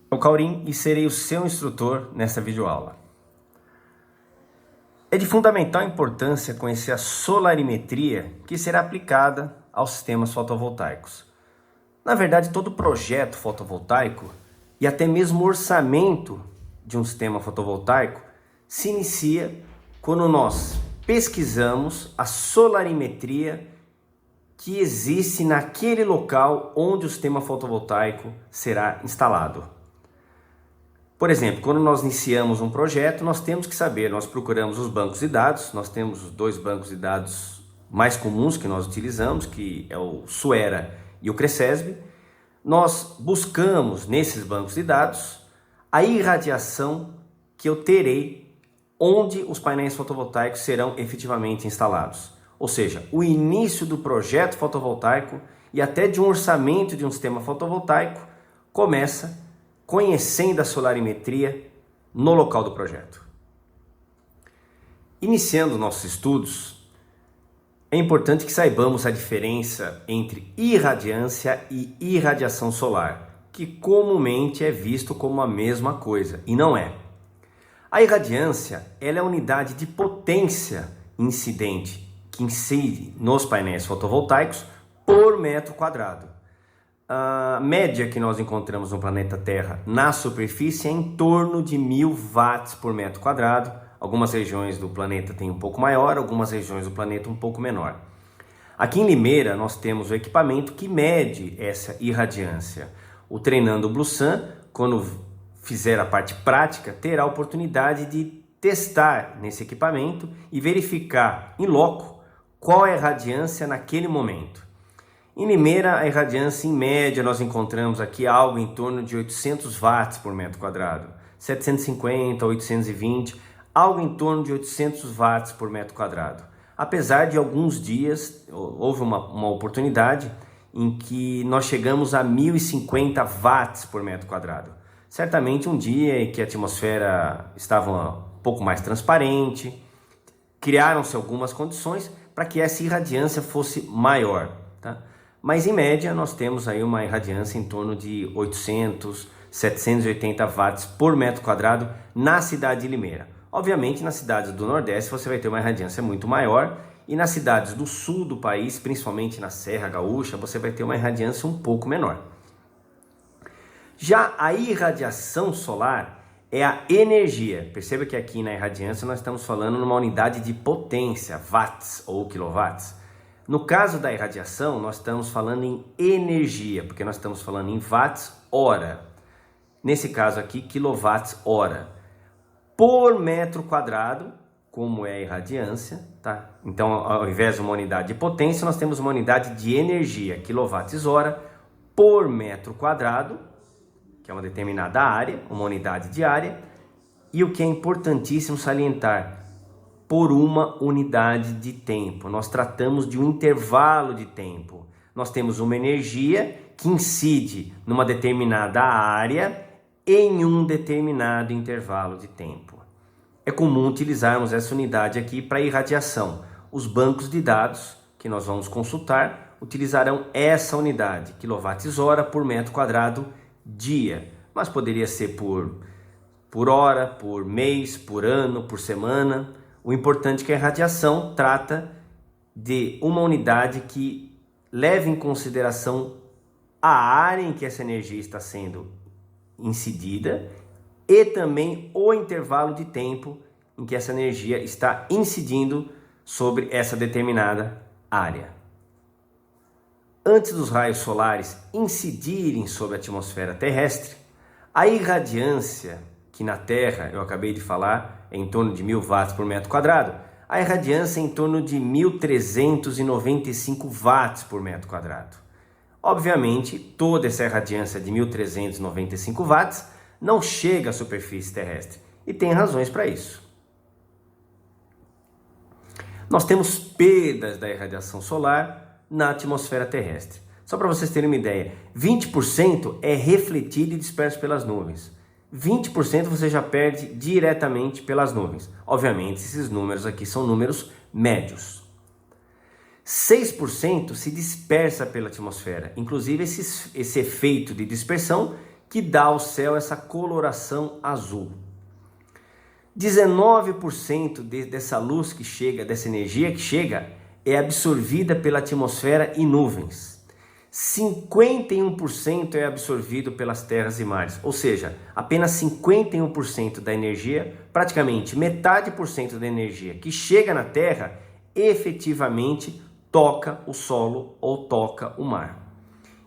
Sou Caurim e serei o seu instrutor nesta videoaula. É de fundamental importância conhecer a solarimetria que será aplicada aos sistemas fotovoltaicos. Na verdade, todo projeto fotovoltaico e até mesmo o orçamento de um sistema fotovoltaico se inicia quando nós pesquisamos a solarimetria que existe naquele local onde o sistema fotovoltaico será instalado. Por exemplo, quando nós iniciamos um projeto, nós temos que saber, nós procuramos os bancos de dados, nós temos os dois bancos de dados mais comuns que nós utilizamos, que é o SUERA e o CRECESB. Nós buscamos nesses bancos de dados a irradiação que eu terei onde os painéis fotovoltaicos serão efetivamente instalados. Ou seja, o início do projeto fotovoltaico e até de um orçamento de um sistema fotovoltaico começa conhecendo a solarimetria no local do projeto. Iniciando nossos estudos, é importante que saibamos a diferença entre irradiância e irradiação solar, que comumente é visto como a mesma coisa, e não é. A irradiância ela é a unidade de potência incidente que incide nos painéis fotovoltaicos por metro quadrado. A média que nós encontramos no planeta Terra na superfície é em torno de 1000 watts por metro quadrado. Algumas regiões do planeta têm um pouco maior, algumas regiões do planeta um pouco menor. Aqui em Limeira nós temos o equipamento que mede essa irradiância. O Treinando Blusan, quando fizer a parte prática, terá a oportunidade de testar nesse equipamento e verificar em loco qual é a irradiância naquele momento. Em Limeira, a irradiância em média nós encontramos aqui algo em torno de 800 watts por metro quadrado, 750, 820, algo em torno de 800 watts por metro quadrado. Apesar de alguns dias, houve uma oportunidade em que nós chegamos a 1050 watts por metro quadrado. Certamente um dia em que a atmosfera estava um pouco mais transparente, criaram-se algumas condições para que essa irradiância fosse maior, tá? Mas em média nós temos aí uma irradiância em torno de 800, 780 watts por metro quadrado na cidade de Limeira. Obviamente nas cidades do Nordeste você vai ter uma irradiância muito maior e nas cidades do sul do país, principalmente na Serra Gaúcha, você vai ter uma irradiância um pouco menor. Já a irradiação solar é a energia. Perceba que aqui na irradiância nós estamos falando numa unidade de potência, watts ou quilowatts. No caso da irradiação, nós estamos falando em energia, porque nós estamos falando em watts-hora. Nesse caso aqui, quilowatts-hora. Por metro quadrado, como é a irradiância, tá? Então, ao invés de uma unidade de potência, nós temos uma unidade de energia, quilowatts-hora, por metro quadrado, que é uma determinada área, uma unidade de área. E o que é importantíssimo salientar, por uma unidade de tempo. Nós tratamos de um intervalo de tempo. Nós temos uma energia que incide numa determinada área em um determinado intervalo de tempo. É comum utilizarmos essa unidade aqui para irradiação. Os bancos de dados que nós vamos consultar utilizarão essa unidade, quilowatts-hora por metro quadrado dia. Mas poderia ser por hora, por mês, por ano, por semana. O importante é que a irradiação trata de uma unidade que leve em consideração a área em que essa energia está sendo incidida e também o intervalo de tempo em que essa energia está incidindo sobre essa determinada área. Antes dos raios solares incidirem sobre a atmosfera terrestre, a irradiância que na Terra, eu acabei de falar, é em torno de 1000 watts por metro quadrado, a irradiância é em torno de 1395 watts por metro quadrado. Obviamente, toda essa irradiância de 1395 watts não chega à superfície terrestre, e tem razões para isso. Nós temos perdas da irradiação solar na atmosfera terrestre. Só para vocês terem uma ideia, 20% é refletido e disperso pelas nuvens. 20% você já perde diretamente pelas nuvens. Obviamente, esses números aqui são números médios. 6% se dispersa pela atmosfera. Inclusive, esse efeito de dispersão que dá ao céu essa coloração azul. 19% dessa luz que chega, dessa energia que chega, é absorvida pela atmosfera e nuvens. 51% é absorvido pelas terras e mares, ou seja, apenas 51% da energia, praticamente metade por cento da energia que chega na Terra, efetivamente toca o solo ou toca o mar.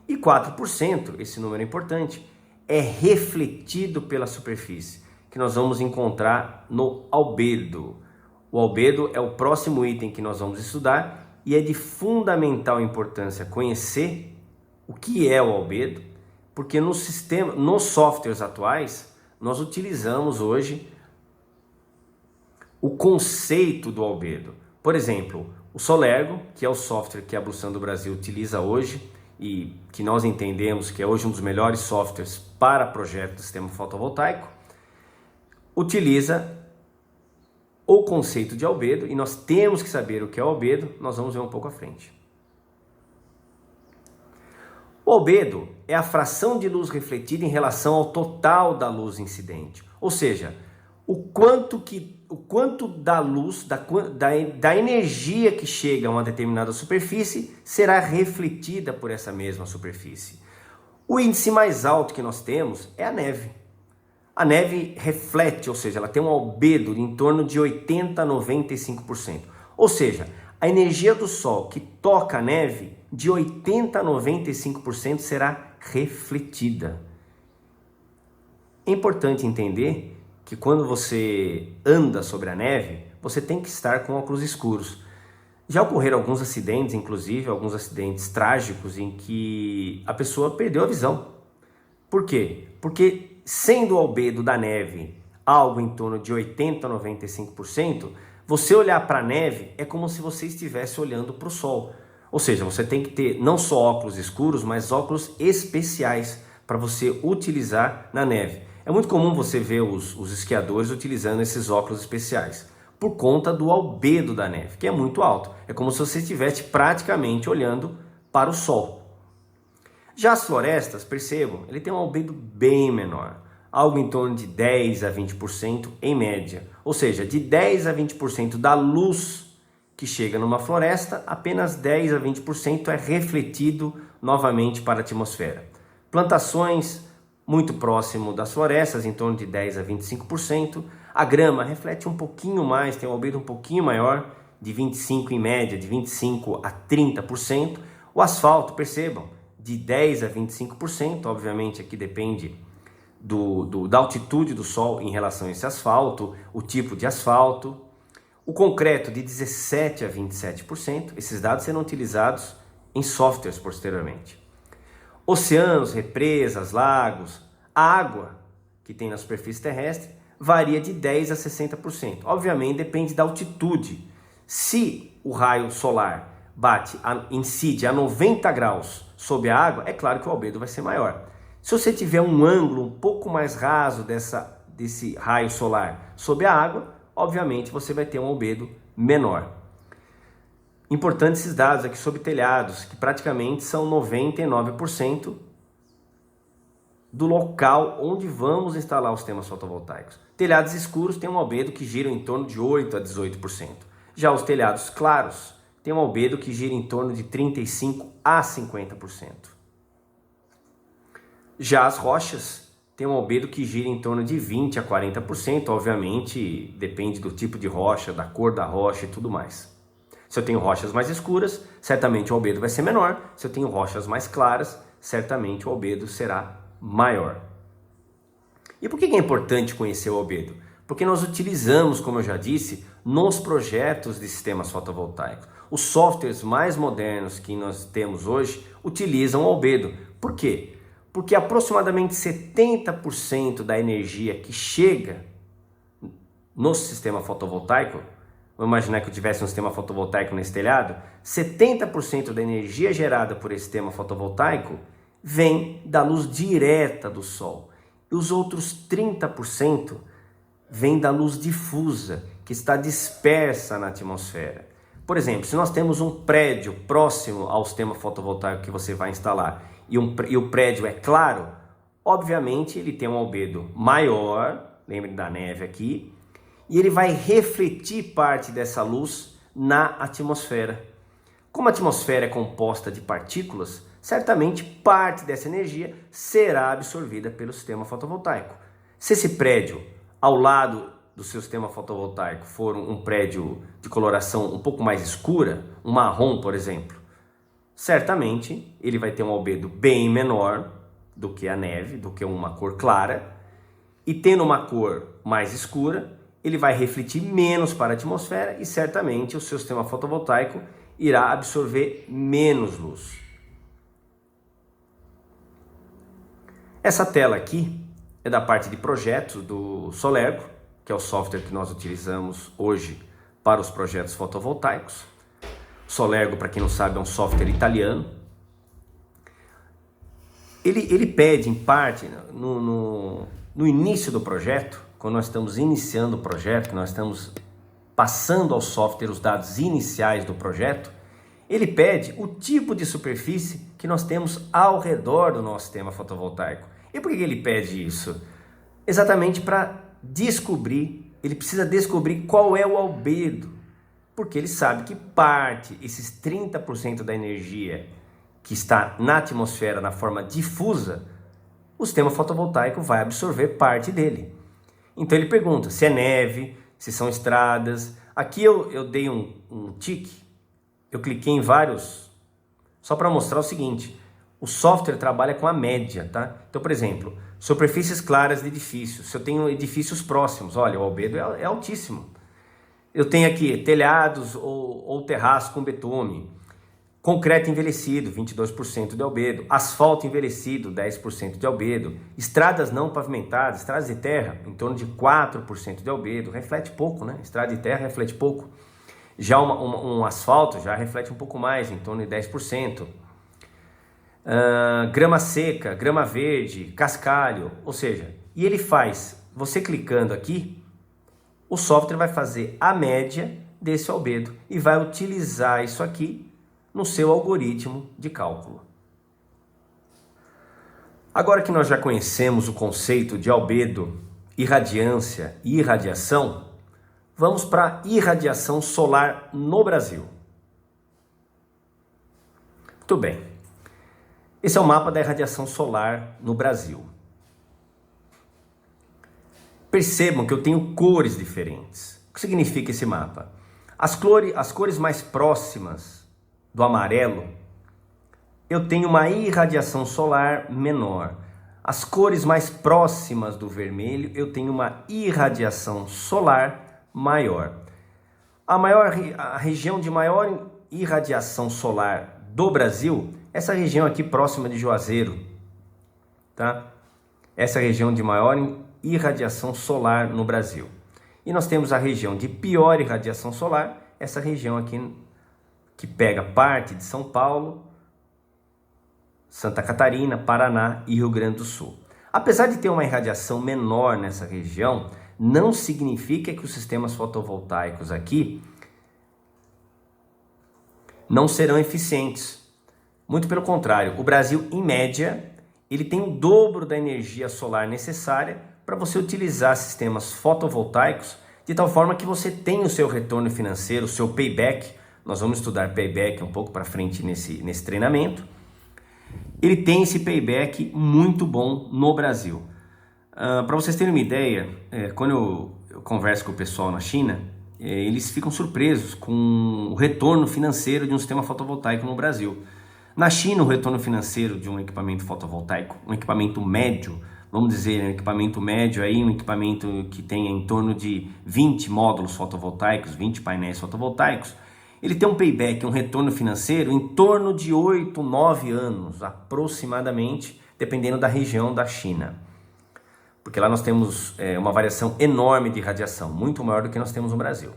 E 4%, esse número é importante, é refletido pela superfície, que nós vamos encontrar no albedo. O albedo é o próximo item que nós vamos estudar e é de fundamental importância conhecer o que é o albedo, porque nos softwares atuais, nós utilizamos hoje o conceito do albedo. Por exemplo, o Solergo, que é o software que a Blusan do Brasil utiliza hoje e que nós entendemos que é hoje um dos melhores softwares para projeto do sistema fotovoltaico, utiliza o conceito de albedo e nós temos que saber o que é o albedo, nós vamos ver um pouco à frente. O albedo é a fração de luz refletida em relação ao total da luz incidente, ou seja, o quanto da luz, da energia que chega a uma determinada superfície será refletida por essa mesma superfície. O índice mais alto que nós temos é a neve. A neve reflete, ou seja, ela tem um albedo de em torno de 80% a 95%. Ou seja, a energia do Sol que toca a neve, de 80% a 95% será refletida. É importante entender que quando você anda sobre a neve, você tem que estar com óculos escuros. Já ocorreram alguns acidentes, inclusive alguns acidentes trágicos, em que a pessoa perdeu a visão. Por quê? Porque sendo o albedo da neve algo em torno de 80% a 95%, você olhar para a neve é como se você estivesse olhando para o sol. Ou seja, você tem que ter não só óculos escuros, mas óculos especiais para você utilizar na neve. É muito comum você ver os esquiadores utilizando esses óculos especiais, por conta do albedo da neve, que é muito alto. É como se você estivesse praticamente olhando para o sol. Já as florestas, percebam, ele tem um albedo bem menor, algo em torno de 10% a 20% em média. Ou seja, de 10% a 20% da luz que chega numa floresta, apenas 10% a 20% é refletido novamente para a atmosfera. Plantações muito próximo das florestas, em torno de 10% a 25%. A grama reflete um pouquinho mais, tem um albedo um pouquinho maior, de 25% em média, de 25% a 30%. O asfalto, percebam, de 10% a 25%, obviamente aqui depende da altitude do sol em relação a esse asfalto, o tipo de asfalto. O concreto de 17% a 27%, esses dados serão utilizados em softwares posteriormente. Oceanos, represas, lagos, a água que tem na superfície terrestre varia de 10% a 60%. Obviamente depende da altitude. Se o raio solar incide a 90 graus sobre a água, é claro que o albedo vai ser maior. Se você tiver um ângulo um pouco mais raso desse raio solar sobre a água, obviamente você vai ter um albedo menor. Importante esses dados aqui sobre telhados, que praticamente são 99% do local onde vamos instalar os sistemas fotovoltaicos. Telhados escuros têm um albedo que gira em torno de 8% a 18%. Já os telhados claros têm um albedo que gira em torno de 35% a 50%. Já as rochas têm um albedo que gira em torno de 20% a 40%. Obviamente depende do tipo de rocha, da cor da rocha e tudo mais. Se eu tenho rochas mais escuras, certamente o albedo vai ser menor. Se eu tenho rochas mais claras, certamente o albedo será maior. E por que é importante conhecer o albedo? Porque nós utilizamos, como eu já disse, nos projetos de sistemas fotovoltaicos. Os softwares mais modernos que nós temos hoje utilizam o albedo. Por quê? Porque aproximadamente 70% da energia que chega no sistema fotovoltaico, vamos imaginar que eu tivesse um sistema fotovoltaico nesse telhado, 70% da energia gerada por esse sistema fotovoltaico vem da luz direta do sol. E os outros 30% vem da luz difusa, que está dispersa na atmosfera. Por exemplo, se nós temos um prédio próximo ao sistema fotovoltaico que você vai instalar e o prédio é claro, obviamente ele tem um albedo maior, lembre da neve aqui, e ele vai refletir parte dessa luz na atmosfera. Como a atmosfera é composta de partículas, certamente parte dessa energia será absorvida pelo sistema fotovoltaico. Se esse prédio ao lado do seu sistema fotovoltaico for um prédio de coloração um pouco mais escura, um marrom, por exemplo, certamente ele vai ter um albedo bem menor do que a neve, do que uma cor clara, e tendo uma cor mais escura, ele vai refletir menos para a atmosfera e certamente o seu sistema fotovoltaico irá absorver menos luz. Essa tela aqui é da parte de projetos do Solergo, que é o software que nós utilizamos hoje para os projetos fotovoltaicos. Solergo, para quem não sabe, é um software italiano. Ele pede, em parte, no início do projeto, quando nós estamos iniciando o projeto, nós estamos passando ao software os dados iniciais do projeto, ele pede o tipo de superfície que nós temos ao redor do nosso sistema fotovoltaico. E por que ele pede isso? Exatamente para descobrir, ele precisa descobrir qual é o albedo, porque ele sabe que parte, esses 30% da energia que está na atmosfera na forma difusa, o sistema fotovoltaico vai absorver parte dele. Então ele pergunta se é neve, se são estradas. Aqui eu dei um tique, eu cliquei em vários, só para mostrar o seguinte: o software trabalha com a média, tá? Então, por exemplo, superfícies claras de edifícios. Se eu tenho edifícios próximos, olha, o albedo é altíssimo. Eu tenho aqui telhados ou terraço com betume, concreto envelhecido, 22% de albedo, asfalto envelhecido, 10% de albedo, estradas não pavimentadas, estradas de terra, em torno de 4% de albedo, reflete pouco, né? Estrada de terra reflete pouco. Já um asfalto já reflete um pouco mais, em torno de 10%. Grama seca, grama verde, cascalho, ou seja, e ele faz, você clicando aqui, o software vai fazer a média desse albedo e vai utilizar isso aqui no seu algoritmo de cálculo. Agora que nós já conhecemos o conceito de albedo, irradiância e irradiação, vamos para a irradiação solar no Brasil. Muito bem. Esse é o mapa da irradiação solar no Brasil. Percebam que eu tenho cores diferentes. O que significa esse mapa? As cores mais próximas do amarelo, eu tenho uma irradiação solar menor. As cores mais próximas do vermelho, eu tenho uma irradiação solar maior. A região de maior irradiação solar do Brasil, essa região aqui próxima de Juazeiro, tá? Essa região de maior irradiação solar no Brasil. E nós temos a região de pior irradiação solar, essa região aqui que pega parte de São Paulo, Santa Catarina, Paraná e Rio Grande do Sul. Apesar de ter uma irradiação menor nessa região, não significa que os sistemas fotovoltaicos aqui não serão eficientes. Muito pelo contrário, o Brasil, em média, ele tem o dobro da energia solar necessária para você utilizar sistemas fotovoltaicos de tal forma que você tenha o seu retorno financeiro, o seu payback. Nós vamos estudar payback um pouco para frente nesse treinamento. Ele tem esse payback muito bom no Brasil. Para vocês terem uma ideia, quando eu converso com o pessoal na China, eles ficam surpresos com o retorno financeiro de um sistema fotovoltaico no Brasil. Na China, o retorno financeiro de um equipamento fotovoltaico, um equipamento médio, vamos dizer, um equipamento médio aí, um equipamento que tenha em torno de 20 módulos fotovoltaicos, 20 painéis fotovoltaicos, ele tem um payback, um retorno financeiro em torno de 8, 9 anos, aproximadamente, dependendo da região da China. Porque lá nós temos uma variação enorme de radiação, muito maior do que nós temos no Brasil.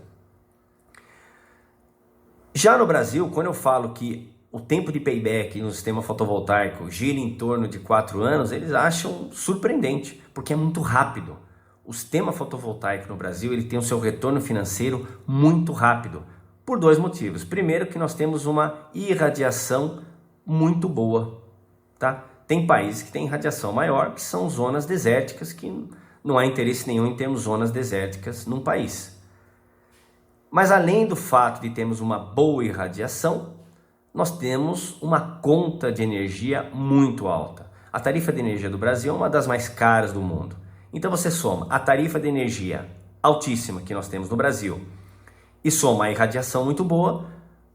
Já no Brasil, quando eu falo que o tempo de payback no sistema fotovoltaico gira em torno de 4 anos, eles acham surpreendente, porque é muito rápido. O sistema fotovoltaico no Brasil ele tem o seu retorno financeiro muito rápido, por 2 motivos. Primeiro, que nós temos uma irradiação muito boa, tá? tem países que têm radiação maior, que são zonas desérticas, que não há interesse nenhum em termos zonas desérticas num país. Mas além do fato de termos uma boa irradiação, nós temos uma conta de energia muito alta. A tarifa de energia do Brasil é uma das mais caras do mundo. Então você soma a tarifa de energia altíssima que nós temos no Brasil e soma a irradiação muito boa,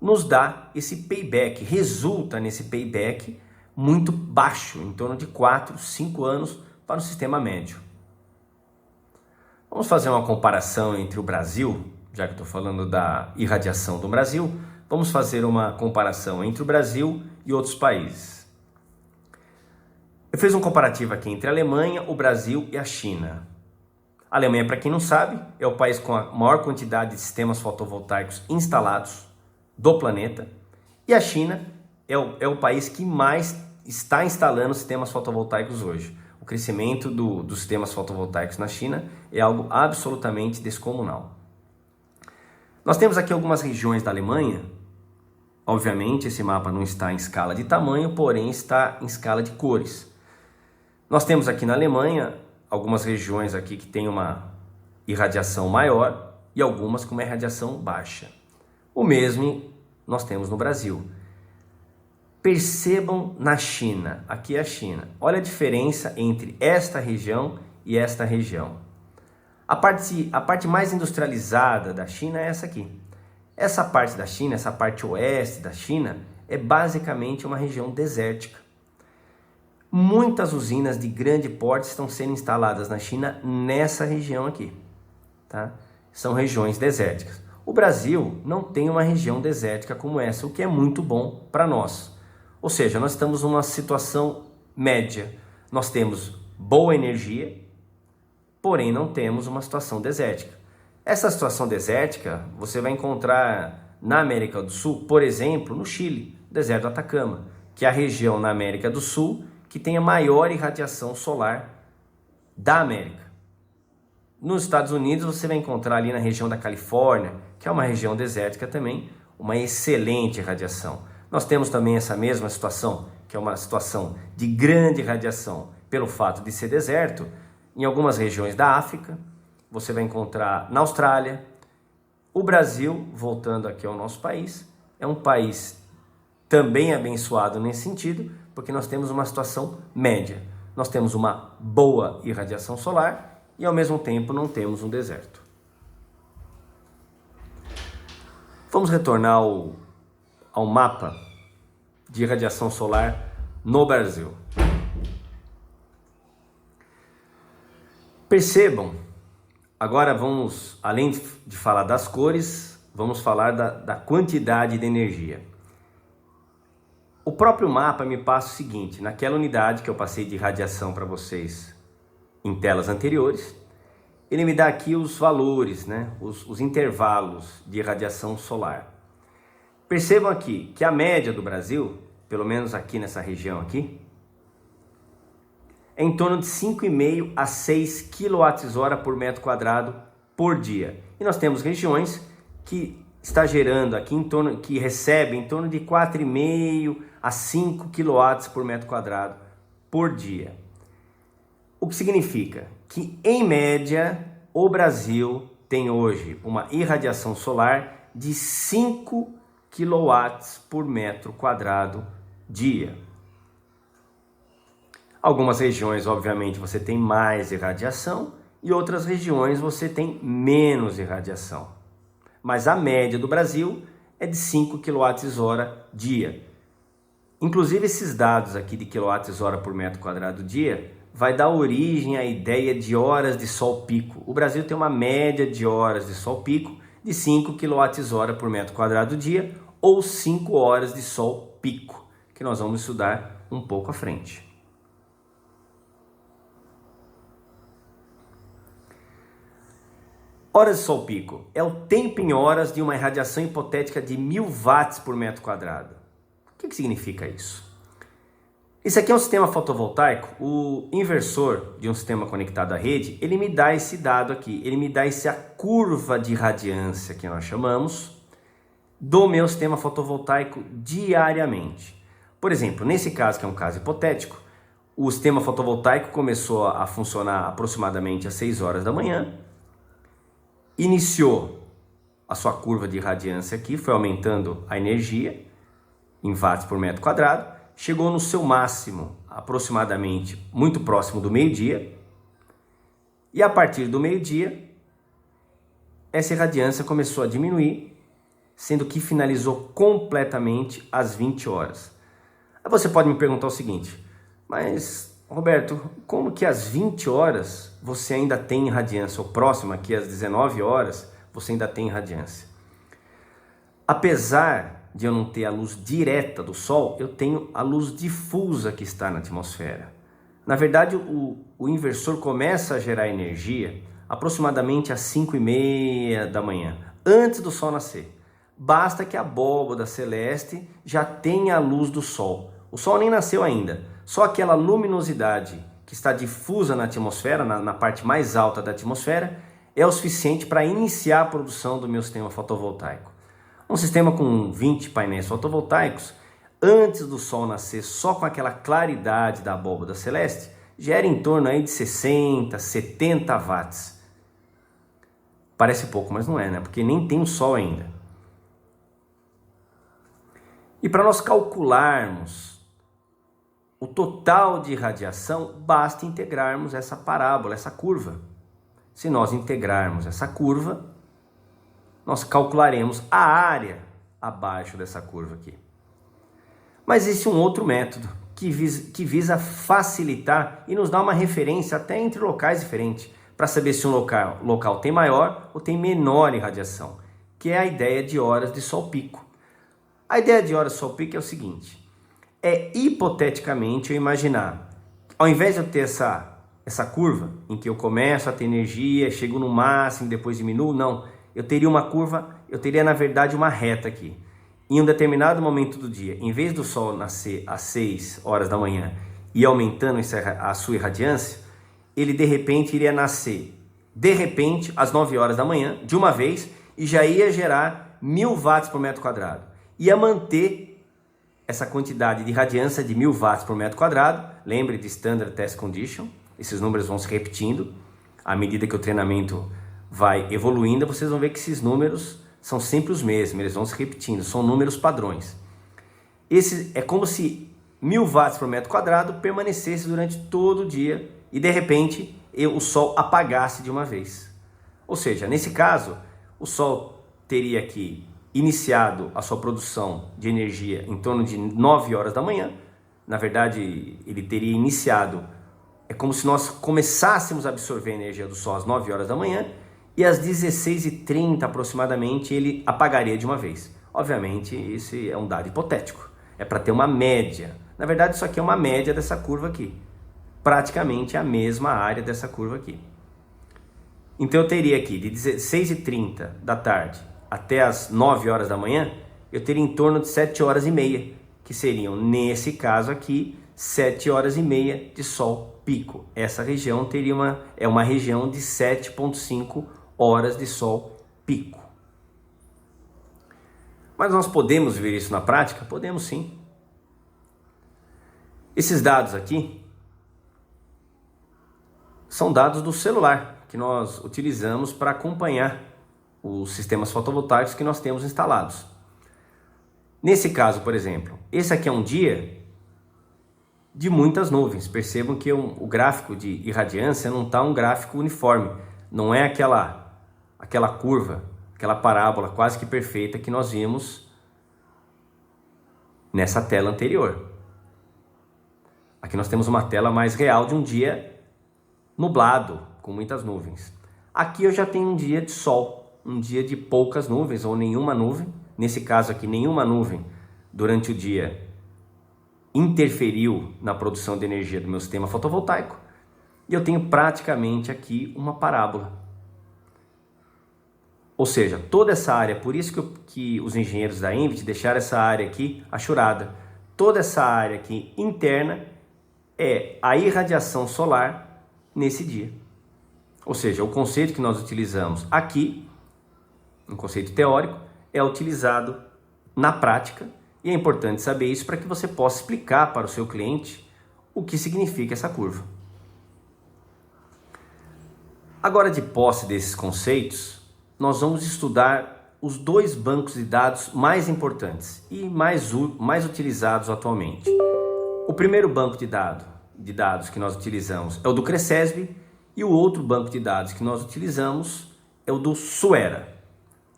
nos dá esse payback, resulta nesse payback muito baixo, em torno de 4, 5 anos para o sistema médio. Vamos fazer uma comparação entre o Brasil, já que estou falando da irradiação do Brasil, vamos fazer uma comparação entre o Brasil e outros países. Eu fiz um comparativo aqui entre a Alemanha, o Brasil e a China. A Alemanha, para quem não sabe, é o país com a maior quantidade de sistemas fotovoltaicos instalados do planeta. E a China é o país que mais está instalando sistemas fotovoltaicos hoje. O crescimento dos sistemas fotovoltaicos na China é algo absolutamente descomunal. Nós temos aqui algumas regiões da Alemanha. Obviamente, esse mapa não está em escala de tamanho, porém está em escala de cores. Nós temos aqui na Alemanha algumas regiões aqui que têm uma irradiação maior e algumas com uma irradiação baixa. O mesmo nós temos no Brasil. Percebam na China, aqui é a China. Olha a diferença entre esta região e esta região. A parte mais industrializada da China é essa aqui. Essa parte da China, essa parte oeste da China, é basicamente uma região desértica. Muitas usinas de grande porte estão sendo instaladas na China nessa região aqui, tá? São regiões desérticas. O Brasil não tem uma região desértica como essa, o que é muito bom para nós. Ou seja, nós estamos numa situação média. Nós temos boa energia, porém não temos uma situação desértica. Essa situação desértica você vai encontrar na América do Sul, por exemplo, no Chile, deserto do Atacama, que é a região na América do Sul que tem a maior irradiação solar da América. Nos Estados Unidos você vai encontrar ali na região da Califórnia, que é uma região desértica também, uma excelente irradiação. Nós temos também essa mesma situação, que é uma situação de grande radiação pelo fato de ser deserto, em algumas regiões da África, você vai encontrar na Austrália. O Brasil, voltando aqui ao nosso país, é um país também abençoado nesse sentido, porque nós temos uma situação média. Nós temos uma boa irradiação solar e ao mesmo tempo não temos um deserto. Vamos retornar ao mapa de irradiação solar no Brasil. Percebam, agora vamos, além de falar das cores, vamos falar da quantidade de energia. O próprio mapa me passa o seguinte, naquela unidade que eu passei de radiação para vocês em telas anteriores, ele me dá aqui os valores, né? os intervalos de radiação solar. Percebam aqui que a média do Brasil, pelo menos aqui nessa região aqui, é em torno de 5,5 a 6 kWh por metro quadrado por dia. E nós temos regiões que está gerando aqui que recebe em torno de 4,5 a 5 kW por metro quadrado por dia. O que significa que, em média, o Brasil tem hoje uma irradiação solar de 5 kW por metro quadrado dia. Algumas regiões, obviamente, você tem mais irradiação e outras regiões você tem menos irradiação. Mas a média do Brasil é de 5 kWh dia. Inclusive esses dados aqui de kWh por metro quadrado dia vai dar origem à ideia de horas de sol pico. O Brasil tem uma média de horas de sol pico de 5 kWh por metro quadrado dia ou 5 horas de sol pico, que nós vamos estudar um pouco à frente. Horas de sol pico é o tempo em horas de uma irradiação hipotética de 1000 watts por metro quadrado. O que significa isso? Isso aqui é um sistema fotovoltaico. O inversor de um sistema conectado à rede, ele me dá esse dado aqui, ele me dá essa curva de radiância que nós chamamos do meu sistema fotovoltaico diariamente. Por exemplo, nesse caso, que é um caso hipotético, O sistema fotovoltaico começou a funcionar aproximadamente às 6 horas da manhã, iniciou a sua curva de irradiância aqui, foi aumentando a energia em watts por metro quadrado, chegou no seu máximo aproximadamente muito próximo do meio-dia, e a partir do meio-dia essa irradiância começou a diminuir, sendo que finalizou completamente às 20 horas. Aí você pode me perguntar o seguinte: mas Roberto, como que às 20 horas você ainda tem irradiância, ou próximo aqui às 19 horas você ainda tem irradiância? Apesar de eu não ter a luz direta do Sol, eu tenho a luz difusa que está na atmosfera. Na verdade, o inversor começa a gerar energia aproximadamente às 5h30 da manhã, antes do Sol nascer. Basta que a abóbada celeste já tenha a luz do Sol. O Sol nem nasceu ainda, só aquela luminosidade que está difusa na atmosfera, na parte mais alta da atmosfera, é o suficiente para iniciar a produção do meu sistema fotovoltaico. Um sistema com 20 painéis fotovoltaicos, antes do Sol nascer, só com aquela claridade da abóbada celeste, gera em torno aí de 60, 70 watts. Parece pouco, mas não é, né? Porque nem tem o Sol ainda. E para nós calcularmos o total de radiação, basta integrarmos essa parábola, essa curva. Se nós integrarmos essa curva, nós calcularemos a área abaixo dessa curva aqui. Mas existe um outro método que visa facilitar e nos dar uma referência até entre locais diferentes, para saber se um local tem maior ou tem menor irradiação, que é a ideia de horas de sol pico. A ideia de horas de sol pico é o seguinte: é hipoteticamente eu imaginar, ao invés de eu ter essa curva em que eu começo a ter energia, chego no máximo, depois diminuo, não. Eu teria uma curva, eu teria na verdade uma reta aqui. Em um determinado momento do dia, em vez do Sol nascer às 6 horas da manhã e aumentando a sua irradiância, ele de repente iria nascer, de repente, às 9 horas da manhã, de uma vez, e já ia gerar 1000 watts por metro quadrado. Ia manter essa quantidade de irradiância de 1000 watts por metro quadrado. Lembre de Standard Test Condition, esses números vão se repetindo. À medida que o treinamento vai evoluindo, vocês vão ver que esses números são sempre os mesmos, eles vão se repetindo, são números padrões. Esse é como se 1000 watts por metro quadrado permanecesse durante todo o dia e de repente o Sol apagasse de uma vez. Ou seja, nesse caso, o Sol teria que iniciado a sua produção de energia em torno de 9 horas da manhã. Na verdade, ele teria iniciado, é como se nós começássemos a absorver a energia do Sol às 9 horas da manhã, e às 16h30 aproximadamente ele apagaria de uma vez. Obviamente, esse é um dado hipotético, é para ter uma média. Na verdade, isso aqui é uma média dessa curva aqui, praticamente a mesma área dessa curva aqui. Então eu teria aqui de 16h30 da tarde até as 9 horas da manhã, eu teria em torno de 7 horas e meia, que seriam, nesse caso aqui, 7 horas e meia de sol pico. Essa região teria uma região de 7,5 horas de sol pico. Mas nós podemos ver isso na prática? Podemos sim. Esses dados aqui são dados do celular que nós utilizamos para acompanhar os sistemas fotovoltaicos que nós temos instalados. Nesse caso, por exemplo, esse aqui é um dia de muitas nuvens. Percebam que o gráfico de irradiância não está um gráfico uniforme, não é aquela curva, aquela parábola quase que perfeita que nós vimos nessa tela anterior. Aqui nós temos uma tela mais real de um dia nublado, com muitas nuvens. Aqui eu já tenho um dia de sol, um dia de poucas nuvens ou nenhuma nuvem. Nesse caso aqui, nenhuma nuvem durante o dia interferiu na produção de energia do meu sistema fotovoltaico. E eu tenho praticamente aqui uma parábola. Ou seja, toda essa área, por isso que os engenheiros da Envit deixaram essa área aqui achurada. Toda essa área aqui interna é a irradiação solar nesse dia. Ou seja, o conceito que nós utilizamos aqui, um conceito teórico, é utilizado na prática, e é importante saber isso para que você possa explicar para o seu cliente o que significa essa curva. Agora, de posse desses conceitos, nós vamos estudar os dois bancos de dados mais importantes e mais utilizados atualmente. O primeiro banco de dados que nós utilizamos é o do Cresesb e o outro banco de dados que nós utilizamos é o do Suera.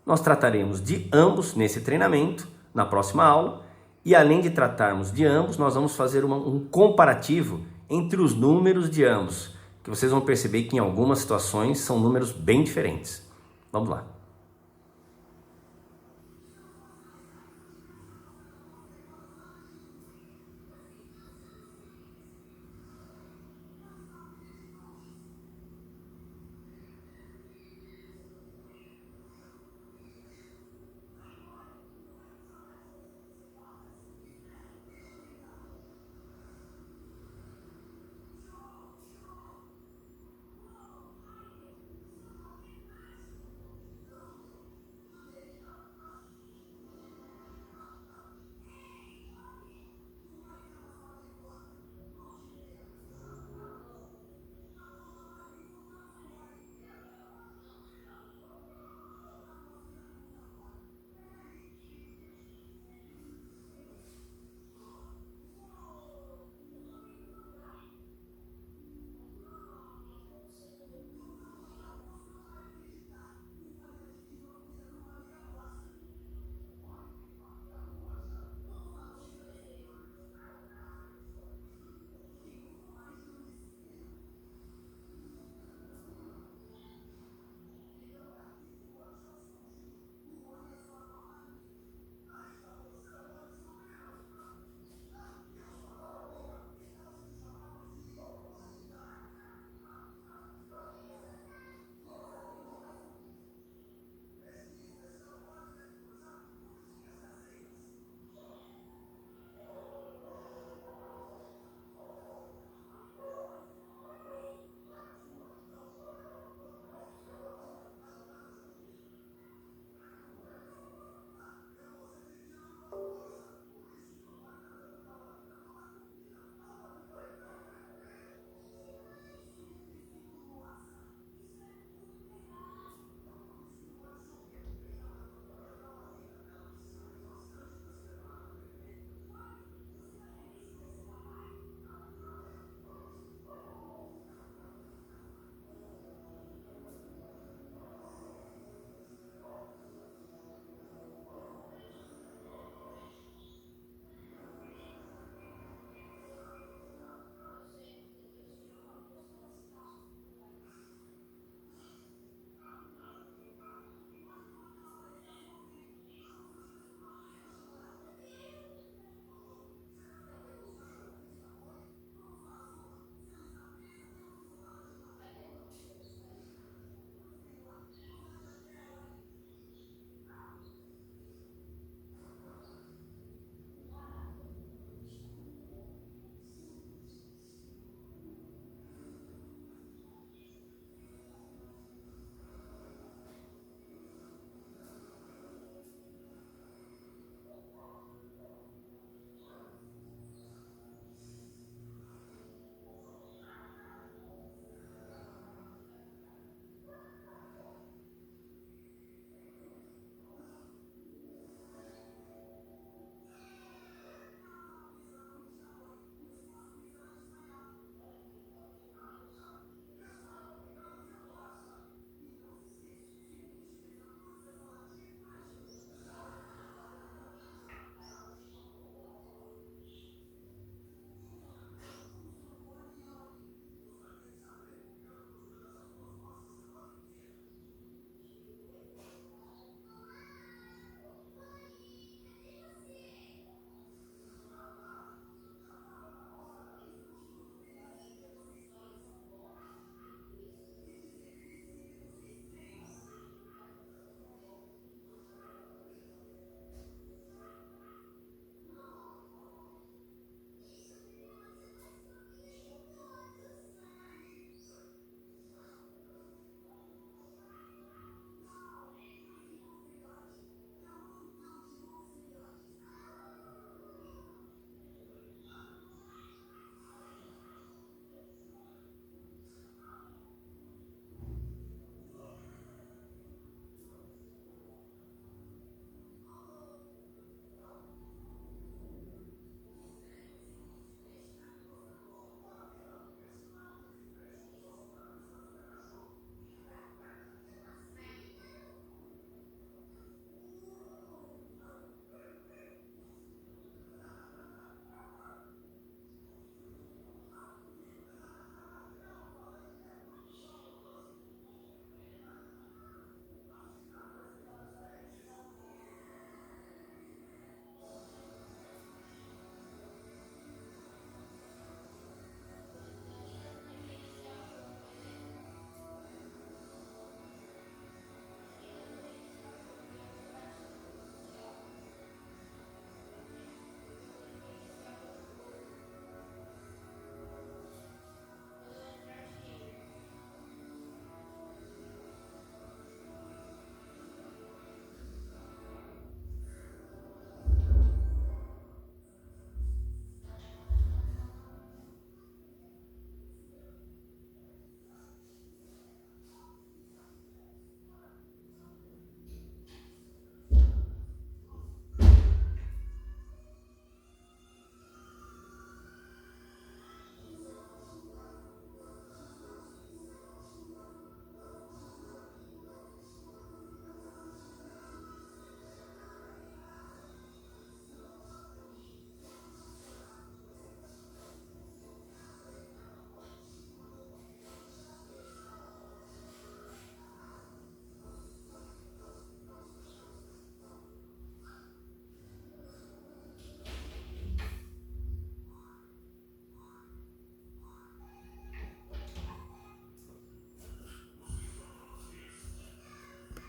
Nós trataremos de ambos nesse treinamento, na próxima aula, e além de tratarmos de ambos, nós vamos fazer um comparativo entre os números de ambos, que vocês vão perceber que em algumas situações são números bem diferentes. Vamos lá.